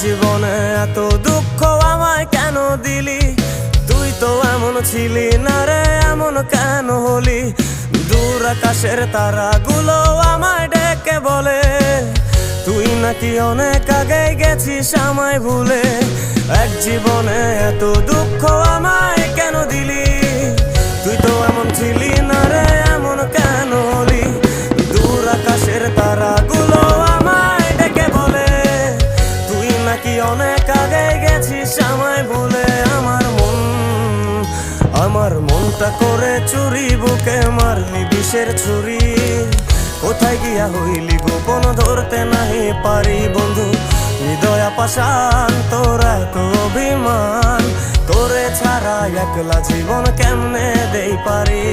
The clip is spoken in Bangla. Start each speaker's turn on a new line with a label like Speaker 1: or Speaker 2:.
Speaker 1: জীবনে এত দুঃখ আমায় কেন দিলি? তুই তো এমন ছিলি না রে, এমন কেন হলি? দূর আকাশের তারাগুলো আমায় ডেকে বলে তুই নাকি অনেক আগে গেছিস আমায় ভুলে। এক জীবনে এত দুঃখ আমায় কেন দিলি? তুই তো এমন ছিলি না রে, এমন কেন হলি? দূর আকাশের তারাগুলো আমায় ডেকে বলে তুই নাকি অনেক আগে গেছিস আমায় ভুলে। আমার মনটা করে চুরি, বুকে মারলি বিষের ছুরি। কোথায় গিয়া হইলি গোপন, ধরতে নাহি পারি বন্ধু। হৃদয় পাষাণ তোর এত অভিমান, তোরে ছাড়া একলা জীবন কেমনে দেই পারি?